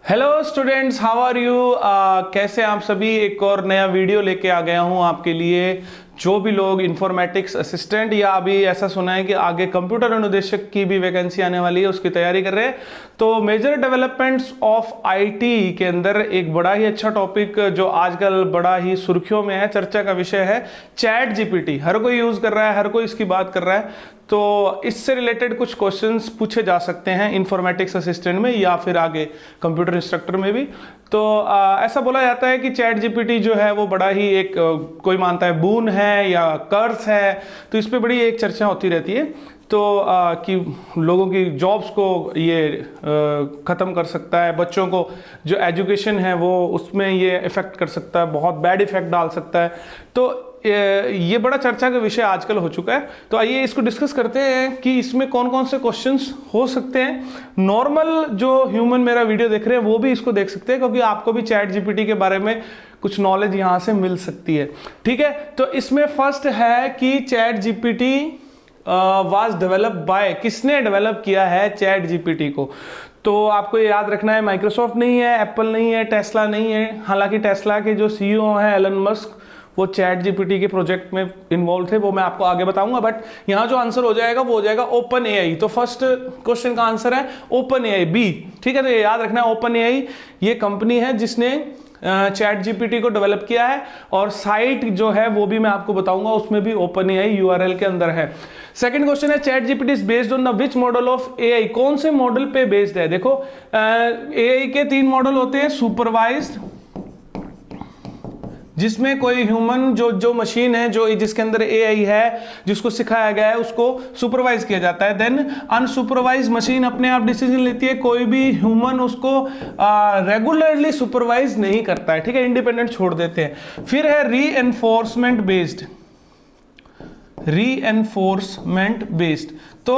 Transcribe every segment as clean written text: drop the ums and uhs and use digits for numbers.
Hello students, how are you. कैसे आप सभी। एक और नया वीडियो लेके आ गया हूँ आपके लिए। जो भी लोग इंफॉर्मेटिक्स असिस्टेंट या अभी ऐसा सुना है कि आगे कंप्यूटर अनुदेशक की भी वैकेंसी आने वाली है, उसकी तैयारी कर रहे हैं, तो मेजर डेवलपमेंट्स ऑफ आईटी के अंदर एक बड़ा ही अच्छा टॉपिक जो आजकल बड़ा ही सुर्खियों में है, चर्चा का विषय है, चैट जीपीटी। हर कोई यूज कर रहा है, हर कोई इसकी बात कर रहा है। तो इससे रिलेटेड कुछ क्वेश्चंस पूछे जा सकते हैं इंफॉर्मेटिक्स असिस्टेंट में या फिर आगे कंप्यूटर इंस्ट्रक्टर में भी। तो ऐसा बोला जाता है कि चैट जीपीटी जो है वो बड़ा ही एक कोई मानता है बून है या कर्स है, तो इस पे बड़ी एक चर्चा होती रहती है। तो कि लोगों की जॉब्स को ये ख़त्म कर सकता है, बच्चों को जो एजुकेशन है वो उसमें ये इफ़ेक्ट कर सकता है, बहुत बैड इफ़ेक्ट डाल सकता है। तो ये बड़ा चर्चा का विषय आजकल हो चुका है। तो आइए इसको डिस्कस करते हैं कि इसमें कौन कौन से क्वेश्चंस हो सकते हैं। नॉर्मल जो ह्यूमन मेरा वीडियो देख रहे हैं वो भी इसको देख सकते हैं, क्योंकि आपको भी चैट जीपीटी के बारे में कुछ नॉलेज यहाँ से मिल सकती है। ठीक है, तो इसमें फर्स्ट है कि chat GPT was developed by, किसने डेवलप किया है चैट जीपीटी को। तो आपको ये याद रखना है, माइक्रोसॉफ्ट नहीं है, एप्पल नहीं है, टेस्ला नहीं है। हालांकि टेस्ला के जो सीईओ हैं एलन मस्क, वो चैट जीपीटी के प्रोजेक्ट में इन्वॉल्व थे, वो मैं आपको आगे बताऊंगा। बट यहाँ जो आंसर हो जाएगा वो हो जाएगा ओपन एआई। तो फर्स्ट क्वेश्चन का आंसर है ओपन एआई, बी। ठीक है, तो ये याद रखना है, ओपन एआई ये कंपनी है जिसने चैट जीपीटी को डेवलप किया है, और साइट जो है वो भी मैं आपको बताऊंगा, उसमें भी ओपन एआई यूआरएल के अंदर है। सेकंड क्वेश्चन है chat GPT is based on the which model of AI, कौन से मॉडल पे बेस्ड है। देखो एआई के 3 मॉडल होते हैं। सुपरवाइज्ड, जिसमें कोई ह्यूमन जो मशीन है, जो जिसके अंदर एआई है, जिसको सिखाया गया है, उसको सुपरवाइज किया जाता है। देन अनसुपरवाइज मशीन अपने आप डिसीजन लेती है, कोई भी ह्यूमन उसको रेगुलरली सुपरवाइज नहीं करता है। ठीक है, इंडिपेंडेंट छोड़ देते हैं। फिर है रीएनफोर्समेंट बेस्ड, रीएनफोर्समेंट बेस्ड। तो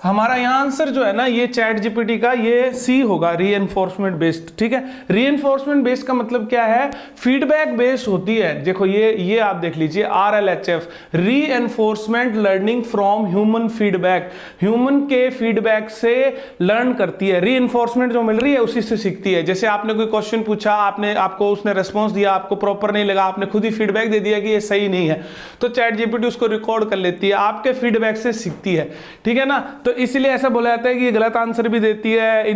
हमारा यहाँ आंसर जो है ना, ये चैट जीपीटी का ये सी होगा, रीएनफोर्समेंट बेस्ड। ठीक है, रीएनफोर्समेंट बेस्ड का मतलब क्या है, फीडबैक बेस्ड होती है। देखो ये आप देख लीजिए, RLHF, reinforcement learning from human feedback, human के फीडबैक से लर्न करती है। रीएनफोर्समेंट जो मिल रही है उसी से सीखती है। जैसे आपने कोई क्वेश्चन पूछा, आपको उसने रेस्पॉन्स दिया, आपको प्रॉपर नहीं लगा, आपने खुद ही फीडबैक दे दिया कि ये सही नहीं है, तो चैट जीपीटी उसको रिकॉर्ड कर लेती है, आपके फीडबैक से सीखती है। ठीक है ना, तो इसलिए ऐसा बोला जाता है कि ये गलत आंसर भी देती है,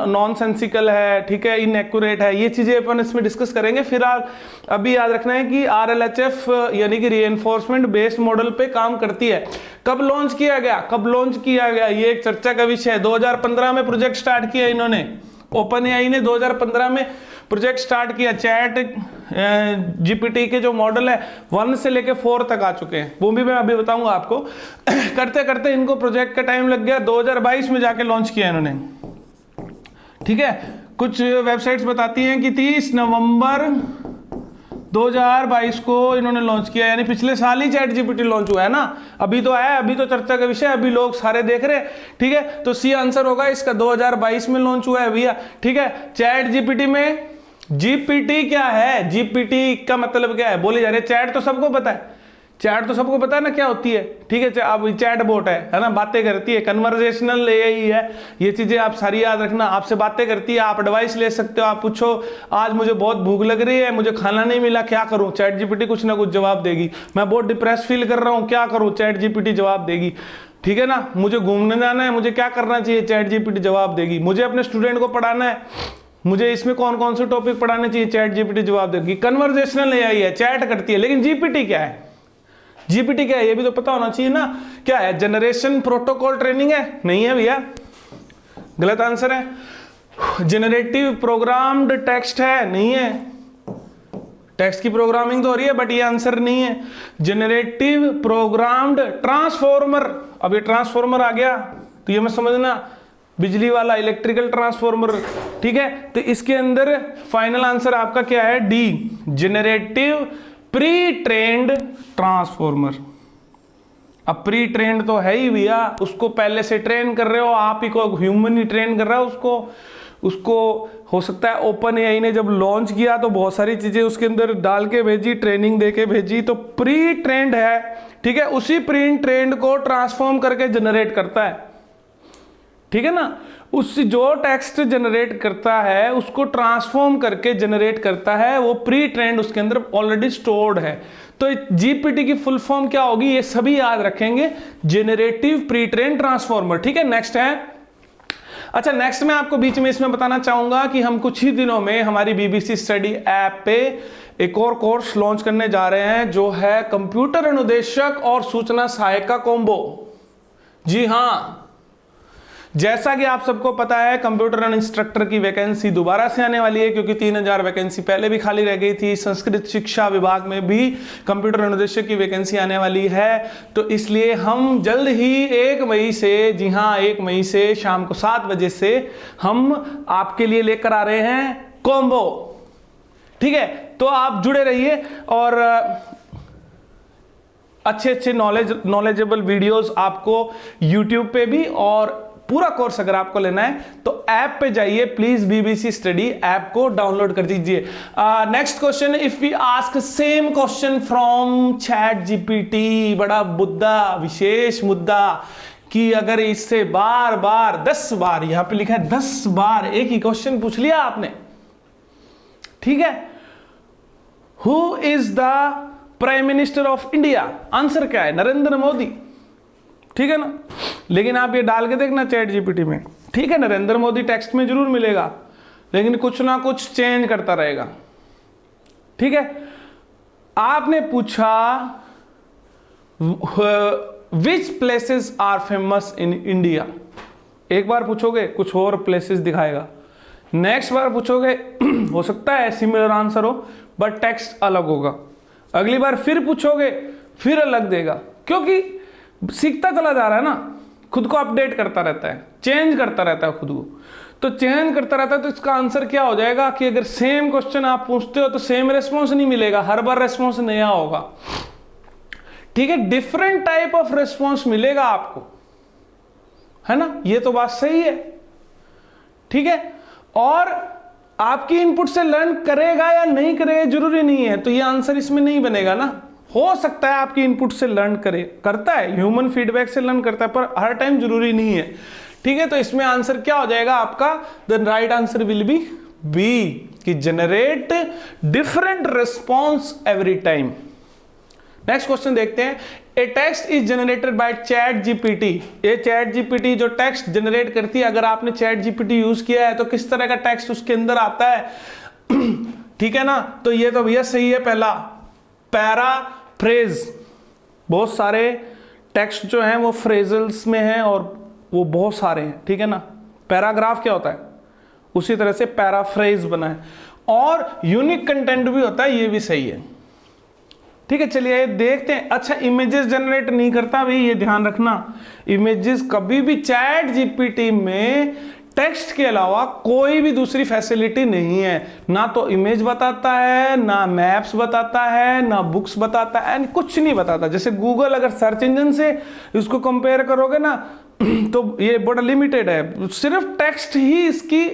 नॉनसेंसिकल है, ठीक है, इनएक्यूरेट है। ये चीजें अपन इसमें डिस्कस करेंगे। फिर अभी याद रखना है कि आरएलएचएफ यानी कि रीएनफोर्समेंट बेस्ड मॉडल पे काम करती है। कब लॉन्च किया गया, ये एक चर्चा का विषय है। 2015 में प्रोजेक्ट स्टार्ट किया इन्होंने, ओपन एआई ने 2015 में प्रोजेक्ट स्टार्ट किया। चैट जीपीटी के जो मॉडल है 1 से लेके 4 तक आ चुके हैं, वो भी मैं अभी बताऊंगा आपको। करते करते इनको प्रोजेक्ट का टाइम लग गया, 2022 में जाके लॉन्च किया इन्होंने। ठीक है, कुछ वेबसाइट्स बताती हैं कि 30 नवंबर 2022 को इन्होंने लॉन्च किया, यानी पिछले साल ही चैट जीपीटी लॉन्च हुआ है ना। अभी तो आया, अभी तो चर्चा का विषय, अभी लोग सारे देख रहे हैं। ठीक है, तो सी आंसर होगा इसका, 2022 में लॉन्च हुआ है भैया। ठीक है, चैट जीपीटी में जीपीटी क्या है, जीपीटी का मतलब क्या है बोले जा रहे। चैट तो सबको पता है, चैट तो सबको पता है ना क्या होती है। ठीक है, अब चैट बोट है ना, बातें करती है, कन्वर्सेशनल एआई है, ये चीजें आप सारी याद रखना। आपसे बातें करती है, आप एडवाइस ले सकते हो, आप पूछो आज मुझे बहुत भूख लग रही है, मुझे खाना नहीं मिला, क्या करूं, चैट जीपीटी कुछ ना कुछ जवाब देगी। मैं बहुत डिप्रेस फील कर रहा हूं, क्या करूं, चैट जीपीटी जवाब देगी। ठीक है ना, मुझे घूमने जाना है, मुझे क्या करना चाहिए, चैट जीपीटी जवाब देगी। मुझे अपने स्टूडेंट को पढ़ाना है, मुझे इसमें कौन कौन से टॉपिक पढ़ाने चाहिए, चैट जीपीटी जवाब देगी। कन्वर्सेशनल एआई है, चैट करती है। लेकिन जीपीटी क्या है, जीपीटी क्या है ये भी तो पता होना चाहिए ना। क्या है, जनरेशन प्रोटोकॉल ट्रेनिंग है, नहीं है भैया, गलत आंसर है। जनरेटिव प्रोग्राम्ड टेक्स्ट है, नहीं है, टेक्स्ट की प्रोग्रामिंग तो हो रही है बट ये आंसर नहीं है। जनरेटिव प्रोग्राम्ड ट्रांसफॉर्मर, अब ये ट्रांसफॉर्मर आ गया तो ये मत समझना बिजली वाला, इलेक्ट्रिकल ट्रांसफॉर्मर। ठीक है, तो इसके अंदर फाइनल आंसर आपका क्या है, D, generative pre trend transformer. अब प्री ट्रेंड तो है ही भैया, उसको पहले से ट्रेन कर रहे हो आप ही को, ह्यूमन ही ट्रेन कर रहा है उसको हो सकता है ओपन एआई ने जब लॉन्च किया तो बहुत सारी चीजें उसके अंदर डाल के भेजी, ट्रेनिंग दे के भेजी, तो प्री ट्रेंड है। ठीक है, उसी प्री ट्रेंड को ट्रांसफॉर्म करके जनरेट करता है। ठीक है ना, उस जो टेक्स्ट जनरेट करता है उसको ट्रांसफॉर्म करके जनरेट करता है, वो प्री ट्रेंड उसके अंदर ऑलरेडी स्टोर्ड है। तो जीपीटी की फुल फॉर्म क्या होगी, ये सभी याद रखेंगे, जेनरेटिव प्री ट्रेन ट्रांसफॉर्मर। ठीक है, नेक्स्ट है, अच्छा नेक्स्ट मैं आपको बीच में इसमें बताना चाहूंगा कि हम कुछ ही दिनों में हमारी बीबीसी स्टडी ऐप पे एक और कोर्स लॉन्च करने जा रहे हैं, जो है कंप्यूटर अनुदेशक और सूचना सहायिका कॉम्बो। जी हां, जैसा कि आप सबको पता है कंप्यूटर इंस्ट्रक्टर की वैकेंसी दोबारा से आने वाली है, क्योंकि 3000 वैकेंसी पहले भी खाली रह गई थी। संस्कृत शिक्षा विभाग में भी कंप्यूटर अनुदेशक की वैकेंसी आने वाली है, तो इसलिए हम जल्द ही 1 मई से, जी हाँ 1 मई से शाम को 7 बजे से हम आपके लिए लेकर आ रहे हैं कॉम्बो। ठीक है, तो आप जुड़े रहिए और अच्छे नॉलेजेबल वीडियोस आपको यूट्यूब पे भी, और पूरा कोर्स अगर आपको लेना है तो ऐप पे जाइए प्लीज, बीबीसी स्टडी ऐप को डाउनलोड कर दीजिए। Next question, if we ask same question from chat GPT, बड़ा मुद्दा, विशेष मुद्दा, कि अगर इससे बार बार 10 बार, यहां पे लिखा है 10 बार एक ही क्वेश्चन पूछ लिया आपने, ठीक है, who is the prime minister of India, answer क्या है, नरेंद्र मोदी। ठीक है ना, लेकिन आप ये डाल के देखना चैट जीपीटी में, ठीक है, नरेंद्र मोदी टेक्स्ट में जरूर मिलेगा, लेकिन कुछ ना कुछ चेंज करता रहेगा। ठीक है, आपने पूछा which places are famous in India, एक बार पूछोगे कुछ और प्लेसेस दिखाएगा, नेक्स्ट बार पूछोगे हो सकता है सिमिलर आंसर हो बट टेक्स्ट अलग होगा, अगली बार फिर पूछोगे फिर अलग देगा, क्योंकि सीखता चला जा रहा है ना, खुद को अपडेट करता रहता है, चेंज करता रहता है खुद को, तो चेंज करता रहता है, तो इसका आंसर क्या हो जाएगा कि अगर सेम क्वेश्चन आप पूछते हो तो सेम रेस्पॉन्स नहीं मिलेगा, हर बार रेस्पॉन्स नया होगा। ठीक है, डिफरेंट टाइप ऑफ रेस्पॉन्स मिलेगा आपको, है ना, ये तो बात सही है। ठीक है, और आपकी इनपुट से लर्न करेगा या नहीं करेगा जरूरी नहीं है, तो ये आंसर इसमें नहीं बनेगा ना। हो सकता है आपकी इनपुट से लर्न करता है, ह्यूमन फीडबैक से लर्न करता है, पर हर टाइम जरूरी नहीं है। ठीक है, तो इसमें आंसर क्या हो जाएगा आपका, the right answer will be B, कि generate different response every time. Next question देखते हैं, a text is generated by chat GPT, ये चैट जीपीटी जो टेक्स्ट जनरेट करती है, अगर आपने चैट जीपीटी यूज किया है तो किस तरह का टेक्स्ट उसके अंदर आता है। ठीक है ना, तो ये तो भैया सही है पहला, पैराफ्रेज, बहुत सारे टेक्स्ट जो हैं वो फ्रेजल्स में हैं और वो बहुत सारे हैं। ठीक है ना, पैराग्राफ क्या होता है, उसी तरह से पैराफ्रेज बना है, और यूनिक कंटेंट भी होता है, ये भी सही है। ठीक है, चलिए देखते हैं। अच्छा, इमेजेस जनरेट नहीं करता भाई, ये ध्यान रखना, इमेजेस कभी भी चैट जीपीटी में टेक्स्ट के अलावा कोई भी दूसरी फैसिलिटी नहीं है, ना तो इमेज बताता है, ना मैप्स बताता है, ना बुक्स बताता है, कुछ नहीं बताता। जैसे गूगल अगर सर्च इंजन से इसको कंपेयर करोगे ना तो ये बड़ा लिमिटेड है, सिर्फ टेक्स्ट ही इसकी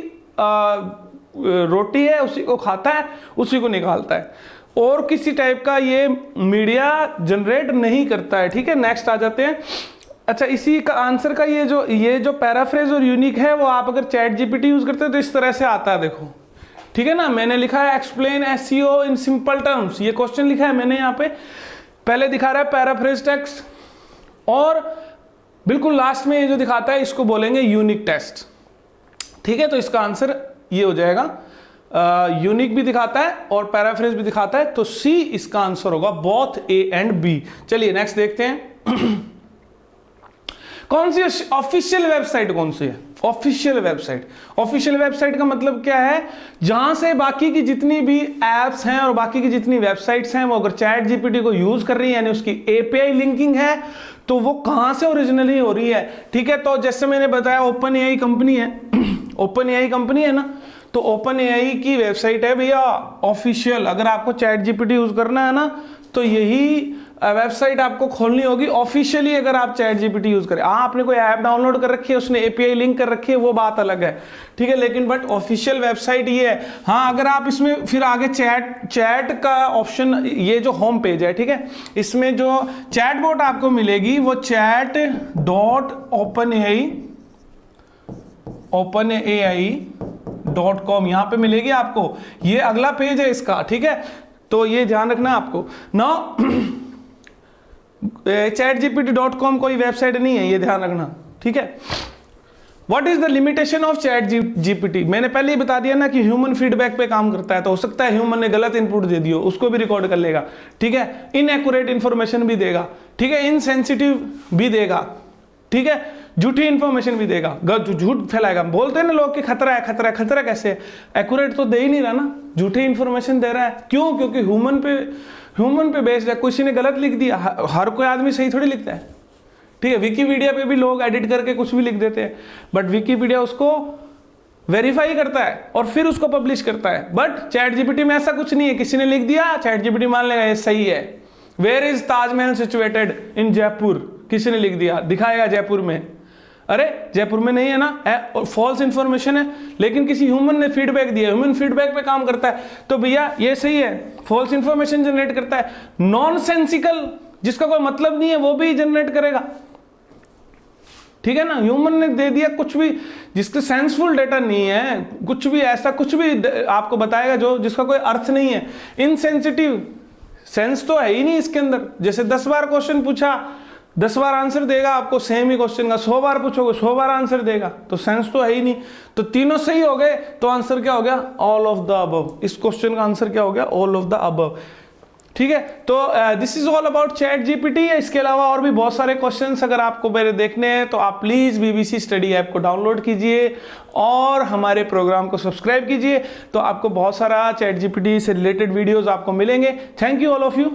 रोटी है, उसी को खाता है, उसी को निकालता है, और किसी टाइप का ये मीडिया जनरेट नहीं करता है। ठीक है, नेक्स्ट आ जाते हैं। अच्छा, इसी का आंसर का ये जो पैराफ्रेज और यूनिक है, वो आप अगर चैट जीपीटी यूज करते हैं तो इस तरह से आता है, देखो। ठीक है ना, मैंने लिखा है explain SEO in simple terms, ये क्वेश्चन लिखा है मैंने यहाँ पे, पहले दिखा रहा है पैराफ्रेज टेक्स्ट, और बिल्कुल लास्ट में ये जो दिखाता है इसको बोलेंगे यूनिक टेक्स्ट। ठीक है, तो इसका आंसर ये हो जाएगा, यूनिक भी दिखाता है और पैराफ्रेज भी दिखाता है, तो सी इसका आंसर होगा, बोथ ए एंड बी। चलिए नेक्स्ट देखते हैं। कौन सी ऑफिशियल वेबसाइट, कौन सी है ऑफिशियल वेबसाइट? ऑफिशियल वेबसाइट का मतलब क्या है, जहां से बाकी की जितनी भी एप्स हैं और बाकी की जितनी वेबसाइट्स हैं वो अगर चैट जीपीटी को यूज कर रही है, यानी उसकी एपीआई लिंकिंग है, तो वो कहां से ओरिजिनली हो रही है। ठीक है, तो जैसे मैंने बताया ओपन एआई कंपनी है, ओपन एआई कंपनी है ना, तो ओपन एआई की वेबसाइट है भैया ऑफिशियल। अगर आपको चैट जीपीटी यूज करना है ना तो यही वेबसाइट आपको खोलनी होगी ऑफिशियली, अगर आप चैट जीपीटी यूज करें। आपने कोई ऐप डाउनलोड कर रखी है, उसने एपीआई लिंक कर रखी है, वो बात अलग है। ठीक है, लेकिन बट ऑफिशियल वेबसाइट ये है। हाँ, अगर आप इसमें फिर आगे चैट का ऑप्शन, ये जो होम पेज है, ठीक है, इसमें जो चैटबॉट आपको मिलेगी वो chat.openai openai.com, यहाँ पे मिलेगी आपको। ये अगला पेज है इसका, ठीक है, तो ये ध्यान रखना आपको ना। ChatGPT.com कोई वेबसाइट नहीं है, ये ध्यान रखना, ठीक है। What is the limitation of ChatGPT? मैंने पहले ही बता दिया ना कि ह्यूमन फीडबैक पे काम करता है, तो हो सकता है ह्यूमन ने गलत इनपुट दे दियो, उसको भी रिकॉर्ड कर लेगा, ठीक है। इनएक्यूरेट इंफॉर्मेशन भी देगा, ठीक है, इनसेंसिटिव भी देगा, ठीक है, झूठी इंफॉर्मेशन भी देगा, झूठ फैलाएगा। बोलते हैं ना लोग कि खतरा है, खतरा है, खतरा कैसे है? एक्यूरेट तो दे ही नहीं रहा ना, झूठी इंफॉर्मेशन दे रहा है। क्यों? क्योंकि ह्यूमन पे बेस्ड है। किसी ने गलत लिख दिया, हर कोई आदमी सही थोड़ी लिखता है, ठीक है। विकीपीडिया पे भी लोग एडिट करके कुछ भी लिख देते हैं, बट विकीपीडिया उसको वेरीफाई करता है और फिर उसको पब्लिश करता है। बट ChatGPT में ऐसा कुछ नहीं है, किसी ने लिख दिया ChatGPT मान लेगा ये सही है। Where is Taj Mahal situated? In Jaipur. किसी ने लिख दिया, दिखाएगा जयपुर में, अरे जयपुर में नहीं है ना, फॉल्स इंफॉर्मेशन है। लेकिन किसी ह्यूमन ने फीडबैक दिया, ह्यूमन फीडबैक पे काम करता है, तो भैया ये सही है, फॉल्स इंफॉर्मेशन जनरेट करता है। नॉनसेंसिकल, जिसका कोई मतलब नहीं है, वो भी जनरेट करेगा, ठीक है ना। ह्यूमन ने दे दिया कुछ भी जिसका सेंसफुल डेटा नहीं है, कुछ भी ऐसा कुछ भी आपको बताएगा जो जिसका कोई अर्थ नहीं है। इनसेंसिटिव, सेंस तो है ही नहीं इसके अंदर। जैसे 10 बार क्वेश्चन पूछा, 10 बार आंसर देगा आपको सेम ही क्वेश्चन का। 100 बार पूछोगे 100 बार आंसर देगा, तो सेंस तो है ही नहीं। तो तीनों सही हो गए, तो आंसर क्या हो गया? All of the above. इस क्वेश्चन का आंसर क्या हो गया? ऑल ऑफ द अबव, ठीक है। तो this is all about ChatGPT। इसके अलावा और भी बहुत सारे क्वेश्चंस अगर आपको मेरे देखने हैं तो आप प्लीज BBC स्टडी ऐप को डाउनलोड कीजिए और हमारे प्रोग्राम को सब्सक्राइब कीजिए, तो आपको बहुत सारा ChatGPT से रिलेटेड वीडियोस आपको मिलेंगे। Thank you all of you.